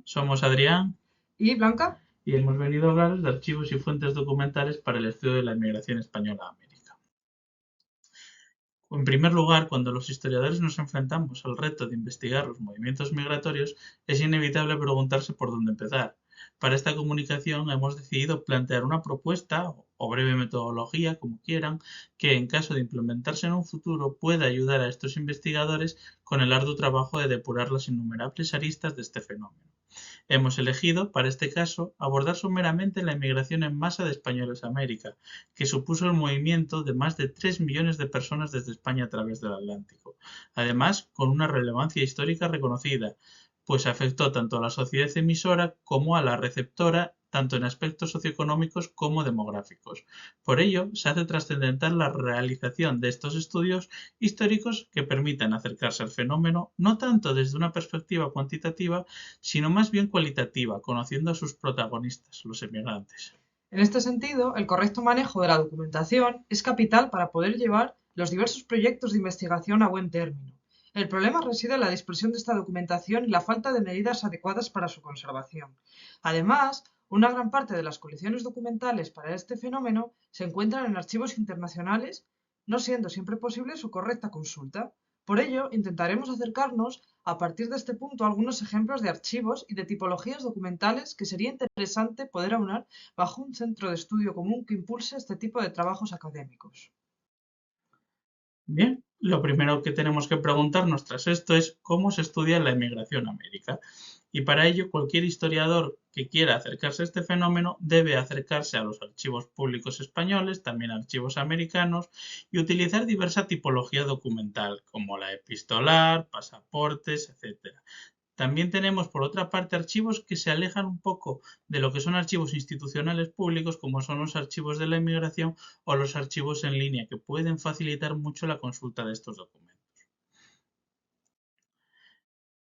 Somos Adrián ¿Y Blanca? y hemos venido a hablar de archivos y fuentes documentales para el estudio de la inmigración española a América. En primer lugar, cuando los historiadores nos enfrentamos al reto de investigar los movimientos migratorios, es inevitable preguntarse por dónde empezar. Para esta comunicación hemos decidido plantear una propuesta o breve metodología, como quieran, que en caso de implementarse en un futuro pueda ayudar a estos investigadores con el arduo trabajo de depurar las innumerables aristas de este fenómeno. Hemos elegido, para este caso, abordar someramente la inmigración en masa de españoles a América, que supuso el movimiento de más de 3 millones de personas desde España a través del Atlántico, además con una relevancia histórica reconocida, pues afectó tanto a la sociedad emisora como a la receptora, tanto en aspectos socioeconómicos como demográficos. Por ello, se hace trascendental la realización de estos estudios históricos que permitan acercarse al fenómeno no tanto desde una perspectiva cuantitativa, sino más bien cualitativa, conociendo a sus protagonistas, los emigrantes. En este sentido, el correcto manejo de la documentación es capital para poder llevar los diversos proyectos de investigación a buen término. El problema reside en la dispersión de esta documentación y la falta de medidas adecuadas para su conservación. Además, una gran parte de las colecciones documentales para este fenómeno se encuentran en archivos internacionales, no siendo siempre posible su correcta consulta. Por ello, intentaremos acercarnos a partir de este punto a algunos ejemplos de archivos y de tipologías documentales que sería interesante poder aunar bajo un centro de estudio común que impulse este tipo de trabajos académicos. Bien, lo primero que tenemos que preguntarnos tras esto es cómo se estudia la inmigración a América. Y para ello, cualquier historiador que quiera acercarse a este fenómeno debe acercarse a los archivos públicos españoles, también archivos americanos, y utilizar diversa tipología documental, como la epistolar, pasaportes, etc. También tenemos, por otra parte, archivos que se alejan un poco de lo que son archivos institucionales públicos, como son los archivos de la inmigración o los archivos en línea, que pueden facilitar mucho la consulta de estos documentos.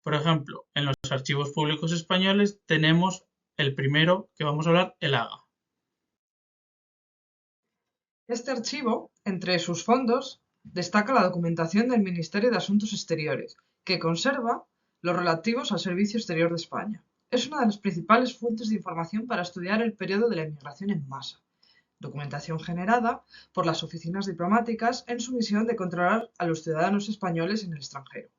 Por ejemplo, en los archivos públicos españoles tenemos el primero que vamos a hablar, el AGA. Este archivo, entre sus fondos, destaca la documentación del Ministerio de Asuntos Exteriores, que conserva los relativos al Servicio Exterior de España. Es una de las principales fuentes de información para estudiar el periodo de la inmigración en masa. Documentación generada por las oficinas diplomáticas en su misión de controlar a los ciudadanos españoles en el extranjero.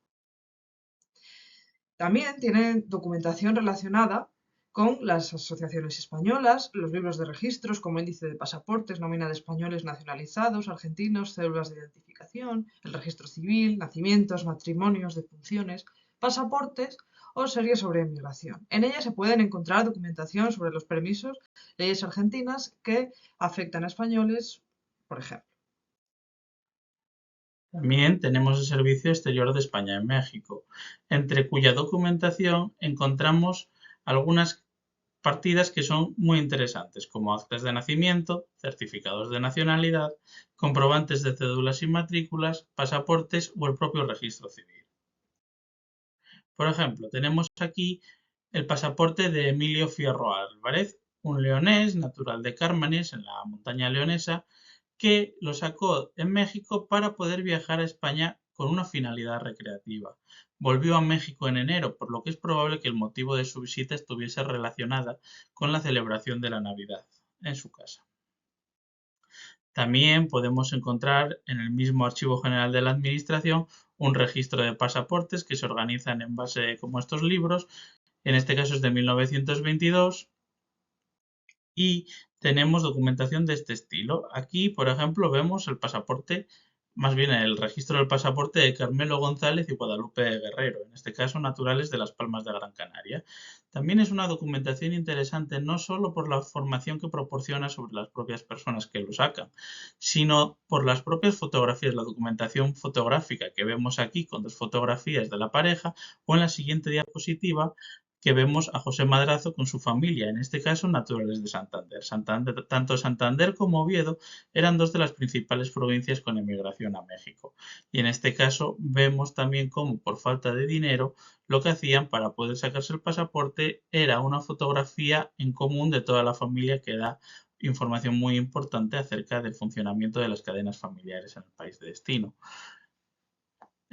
También tiene documentación relacionada con las asociaciones españolas, los libros de registros como índice de pasaportes, nómina de españoles nacionalizados, argentinos, cédulas de identificación, el registro civil, nacimientos, matrimonios, defunciones, pasaportes o series sobre inmigración. En ella se pueden encontrar documentación sobre los permisos, leyes argentinas que afectan a españoles, por ejemplo. También tenemos el Servicio Exterior de España en México, entre cuya documentación encontramos algunas partidas que son muy interesantes, como actas de nacimiento, certificados de nacionalidad, comprobantes de cédulas y matrículas, pasaportes o el propio registro civil. Por ejemplo, tenemos aquí el pasaporte de Emilio Fierro Álvarez, un leonés natural de Cármanes, en la montaña leonesa, que lo sacó en México para poder viajar a España con una finalidad recreativa. Volvió a México en enero, por lo que es probable que el motivo de su visita estuviese relacionada con la celebración de la Navidad en su casa. También podemos encontrar en el mismo Archivo General de la Administración un registro de pasaportes que se organizan en base como estos libros. En este caso es de 1922 y tenemos documentación de este estilo. Aquí, por ejemplo, vemos el pasaporte, más bien el registro del pasaporte de Carmelo González y Guadalupe Guerrero, en este caso naturales de Las Palmas de Gran Canaria. También es una documentación interesante no solo por la información que proporciona sobre las propias personas que lo sacan, sino por las propias fotografías, la documentación fotográfica que vemos aquí con dos fotografías de la pareja o en la siguiente diapositiva que vemos a José Madrazo con su familia, en este caso naturales de Santander. Tanto Santander como Oviedo eran dos de las principales provincias con emigración a México. Y en este caso vemos también cómo por falta de dinero lo que hacían para poder sacarse el pasaporte era una fotografía en común de toda la familia que da información muy importante acerca del funcionamiento de las cadenas familiares en el país de destino.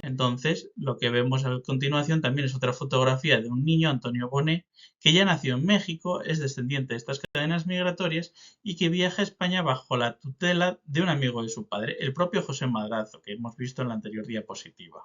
Entonces, lo que vemos a continuación también es otra fotografía de un niño, Antonio Bonet, que ya nació en México, es descendiente de estas cadenas migratorias y que viaja a España bajo la tutela de un amigo de su padre, el propio José Madrazo, que hemos visto en la anterior diapositiva.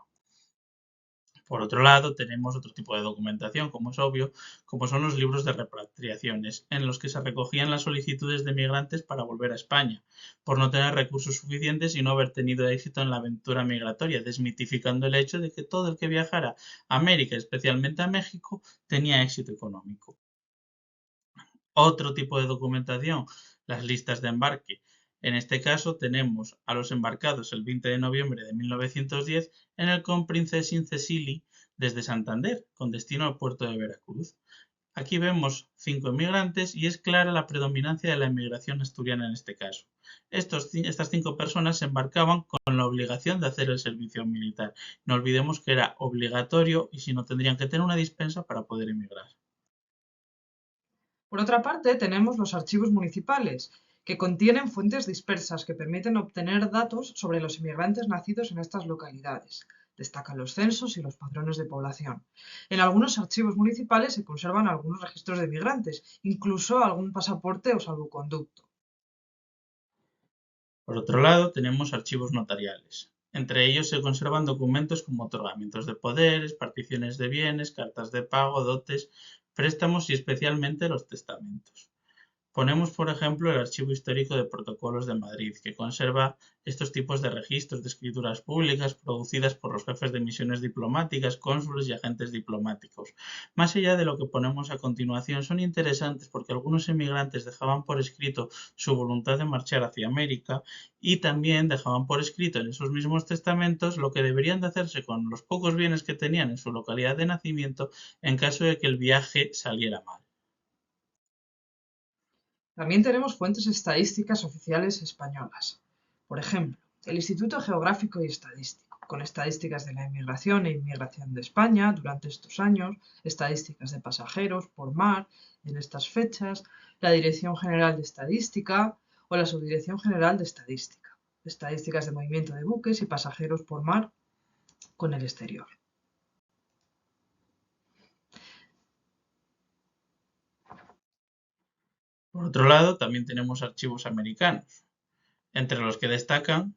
Por otro lado, tenemos otro tipo de documentación, como es obvio, como son los libros de repatriaciones, en los que se recogían las solicitudes de migrantes para volver a España, por no tener recursos suficientes y no haber tenido éxito en la aventura migratoria, desmitificando el hecho de que todo el que viajara a América, especialmente a México, tenía éxito económico. Otro tipo de documentación, las listas de embarque. En este caso tenemos a los embarcados el 20 de noviembre de 1910 en el Princess Cecily desde Santander, con destino al puerto de Veracruz. Aquí vemos 5 inmigrantes y es clara la predominancia de la inmigración asturiana en este caso. Estas 5 personas se embarcaban con la obligación de hacer el servicio militar. No olvidemos que era obligatorio y si no tendrían que tener una dispensa para poder emigrar. Por otra parte, tenemos los archivos municipales, que contienen fuentes dispersas que permiten obtener datos sobre los inmigrantes nacidos en estas localidades. Destacan los censos y los padrones de población. En algunos archivos municipales se conservan algunos registros de inmigrantes, incluso algún pasaporte o salvoconducto. Por otro lado, tenemos archivos notariales. Entre ellos se conservan documentos como otorgamientos de poderes, particiones de bienes, cartas de pago, dotes, préstamos y especialmente los testamentos. Ponemos, por ejemplo, el Archivo Histórico de Protocolos de Madrid, que conserva estos tipos de registros de escrituras públicas producidas por los jefes de misiones diplomáticas, cónsules y agentes diplomáticos. Más allá de lo que ponemos a continuación, son interesantes porque algunos emigrantes dejaban por escrito su voluntad de marchar hacia América y también dejaban por escrito en esos mismos testamentos lo que deberían de hacerse con los pocos bienes que tenían en su localidad de nacimiento en caso de que el viaje saliera mal. También tenemos fuentes estadísticas oficiales españolas. Por ejemplo, el Instituto Geográfico y Estadístico, con estadísticas de la inmigración e inmigración de España durante estos años, estadísticas de pasajeros por mar en estas fechas, la Dirección General de Estadística o la Subdirección General de Estadística, estadísticas de movimiento de buques y pasajeros por mar con el exterior. Por otro lado, también tenemos archivos americanos, entre los que destacan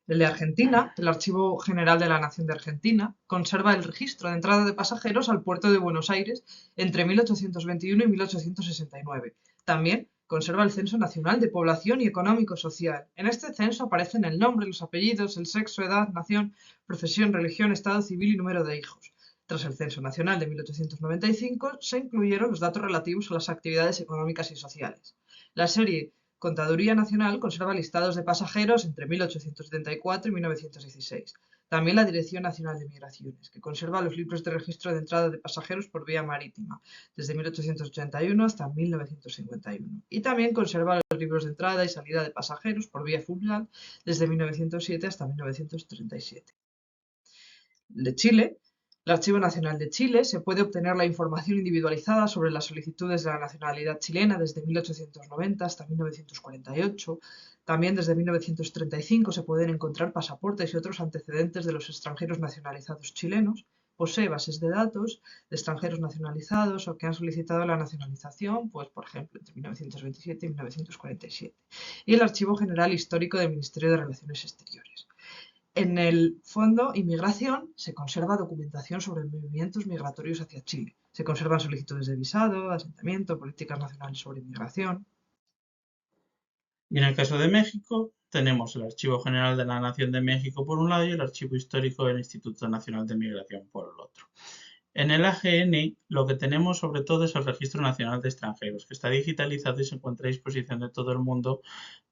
El de Argentina, el Archivo General de la Nación de Argentina, conserva el registro de entrada de pasajeros al puerto de Buenos Aires entre 1821 y 1869. También conserva el Censo Nacional de Población y Económico-Social. En este censo aparecen el nombre, los apellidos, el sexo, edad, nación, profesión, religión, estado civil y número de hijos. Tras el Censo Nacional de 1895 se incluyeron los datos relativos a las actividades económicas y sociales. La serie Contaduría Nacional conserva listados de pasajeros entre 1874 y 1916. También la Dirección Nacional de Migraciones, que conserva los libros de registro de entrada de pasajeros por vía marítima, desde 1881 hasta 1951. Y también conserva los libros de entrada y salida de pasajeros por vía fluvial, desde 1907 hasta 1937. De Chile, el Archivo Nacional de Chile se puede obtener la información individualizada sobre las solicitudes de la nacionalidad chilena desde 1890 hasta 1948. También desde 1935 se pueden encontrar pasaportes y otros antecedentes de los extranjeros nacionalizados chilenos. Posee bases de datos de extranjeros nacionalizados o que han solicitado la nacionalización, pues por ejemplo, entre 1927 y 1947. Y el Archivo General Histórico del Ministerio de Relaciones Exteriores. En el Fondo Inmigración se conserva documentación sobre movimientos migratorios hacia Chile. Se conservan solicitudes de visado, asentamiento, políticas nacionales sobre inmigración. Y en el caso de México, tenemos el Archivo General de la Nación de México por un lado y el Archivo Histórico del Instituto Nacional de Migración por el otro. En el AGN lo que tenemos sobre todo es el Registro Nacional de Extranjeros, que está digitalizado y se encuentra a disposición de todo el mundo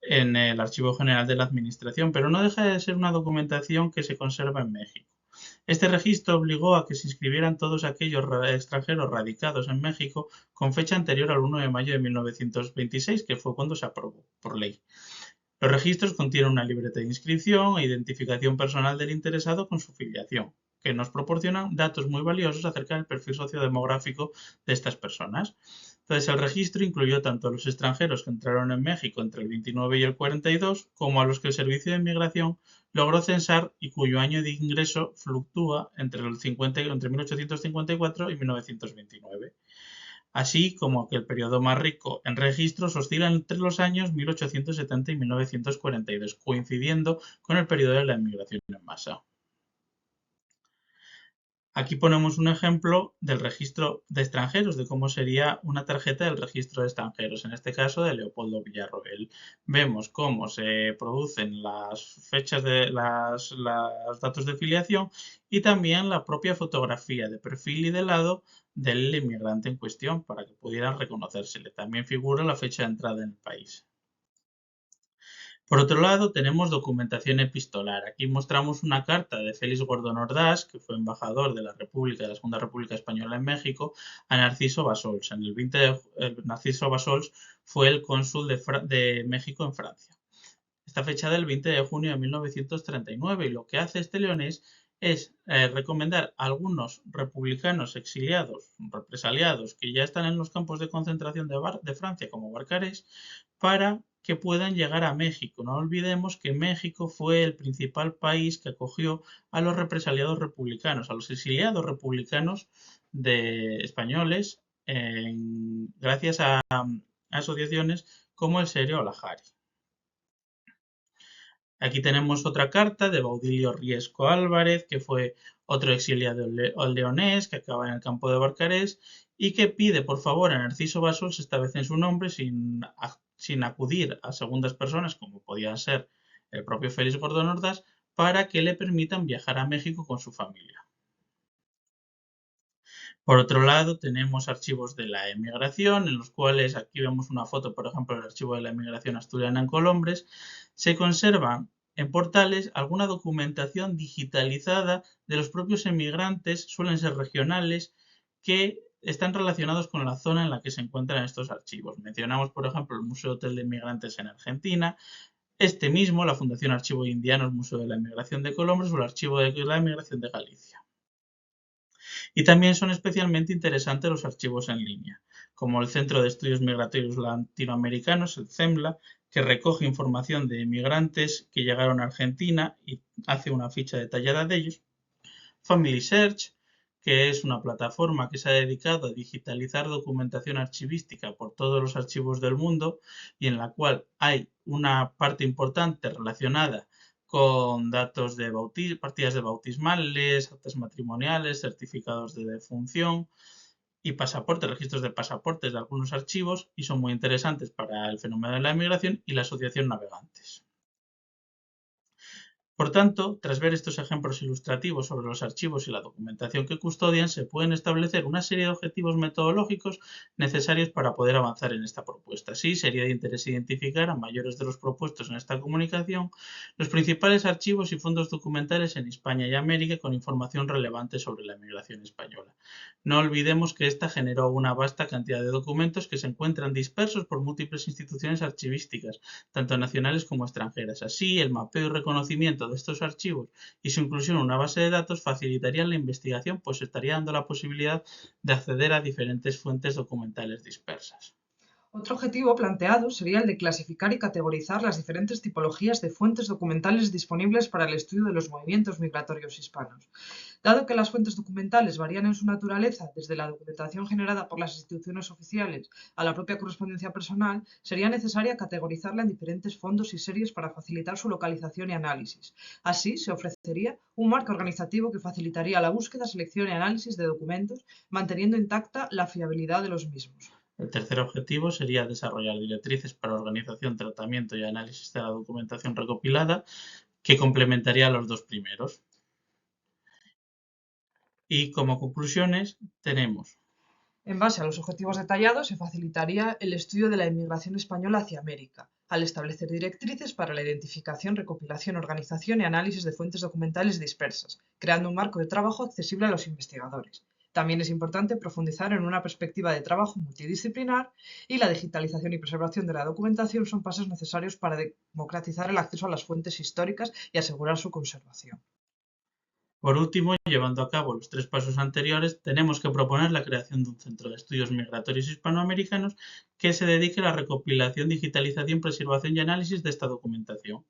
en el Archivo General de la Administración, pero no deja de ser una documentación que se conserva en México. Este registro obligó a que se inscribieran todos aquellos extranjeros radicados en México con fecha anterior al 1 de mayo de 1926, que fue cuando se aprobó por ley. Los registros contienen una libreta de inscripción e identificación personal del interesado con su filiación, que nos proporcionan datos muy valiosos acerca del perfil sociodemográfico de estas personas. Entonces, el registro incluyó tanto a los extranjeros que entraron en México entre el 29 y el 42, como a los que el Servicio de Migración logró censar y cuyo año de ingreso fluctúa entre 1854 y 1929, así como que el periodo más rico en registros oscila entre los años 1870 y 1942, coincidiendo con el periodo de la inmigración en masa. Aquí ponemos un ejemplo del registro de extranjeros, de cómo sería una tarjeta del registro de extranjeros, en este caso de Leopoldo Villarroel. Vemos cómo se producen las fechas de los datos de filiación y también la propia fotografía de perfil y de lado del inmigrante en cuestión para que pudieran reconocérsele. También figura la fecha de entrada en el país. Por otro lado, tenemos documentación epistolar. Aquí mostramos una carta de Félix Gordón Ordaz, que fue embajador de la Segunda República Española en México, a Narciso Bassols. Narciso Bassols fue el cónsul de México en Francia. Está fechada el 20 de junio de 1939 y lo que hace este leonés es recomendar a algunos republicanos exiliados, represaliados, que ya están en los campos de concentración de Francia, como Barcarés, para que puedan llegar a México. No olvidemos que México fue el principal país que acogió a los represaliados republicanos, a los exiliados republicanos españoles, gracias a asociaciones como el Serio Olajari. Aquí tenemos otra carta de Baudilio Riesco Álvarez, que fue otro exiliado leonés que acaba en el campo de Barcarés y que pide por favor a Narciso Bassols, esta vez en su nombre, sin acudir a segundas personas, como podía ser el propio Félix Gordón Ordaz, para que le permitan viajar a México con su familia. Por otro lado, tenemos archivos de la emigración, en los cuales aquí vemos una foto, por ejemplo, del archivo de la emigración asturiana en Colombres. Se conservan en portales alguna documentación digitalizada de los propios emigrantes, suelen ser regionales, que están relacionados con la zona en la que se encuentran estos archivos. Mencionamos, por ejemplo, el Museo Hotel de Inmigrantes en Argentina, este mismo, la Fundación Archivo de Indianos, Museo de la Emigración de Colombres o el Archivo de la Emigración de Galicia. Y también son especialmente interesantes los archivos en línea, como el Centro de Estudios Migratorios Latinoamericanos, el CEMLA, que recoge información de inmigrantes que llegaron a Argentina y hace una ficha detallada de ellos. Family Search, que es una plataforma que se ha dedicado a digitalizar documentación archivística por todos los archivos del mundo y en la cual hay una parte importante relacionada con datos de partidas de bautismales, actas matrimoniales, certificados de defunción y pasaportes, registros de pasaportes de algunos archivos, y son muy interesantes para el fenómeno de la inmigración y la asociación navegantes. Por tanto, tras ver estos ejemplos ilustrativos sobre los archivos y la documentación que custodian, se pueden establecer una serie de objetivos metodológicos necesarios para poder avanzar en esta propuesta. Así, sería de interés identificar, a mayores de los propuestos en esta comunicación, los principales archivos y fondos documentales en España y América con información relevante sobre la migración española. No olvidemos que esta generó una vasta cantidad de documentos que se encuentran dispersos por múltiples instituciones archivísticas, tanto nacionales como extranjeras. Así, el mapeo y reconocimiento de estos archivos y su inclusión en una base de datos facilitarían la investigación, pues estaría dando la posibilidad de acceder a diferentes fuentes documentales dispersas. Otro objetivo planteado sería el de clasificar y categorizar las diferentes tipologías de fuentes documentales disponibles para el estudio de los movimientos migratorios hispanos. Dado que las fuentes documentales varían en su naturaleza, desde la documentación generada por las instituciones oficiales a la propia correspondencia personal, sería necesaria categorizarla en diferentes fondos y series para facilitar su localización y análisis. Así, se ofrecería un marco organizativo que facilitaría la búsqueda, selección y análisis de documentos, manteniendo intacta la fiabilidad de los mismos. El tercer objetivo sería desarrollar directrices para organización, tratamiento y análisis de la documentación recopilada, que complementaría a los dos primeros. Y como conclusiones tenemos: en base a los objetivos detallados, se facilitaría el estudio de la inmigración española hacia América, al establecer directrices para la identificación, recopilación, organización y análisis de fuentes documentales dispersas, creando un marco de trabajo accesible a los investigadores. También es importante profundizar en una perspectiva de trabajo multidisciplinar, y la digitalización y preservación de la documentación son pasos necesarios para democratizar el acceso a las fuentes históricas y asegurar su conservación. Por último, llevando a cabo los 3 pasos anteriores, tenemos que proponer la creación de un centro de estudios migratorios hispanoamericanos que se dedique a la recopilación, digitalización, preservación y análisis de esta documentación.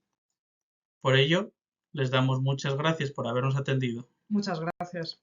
Por ello, les damos muchas gracias por habernos atendido. Muchas gracias.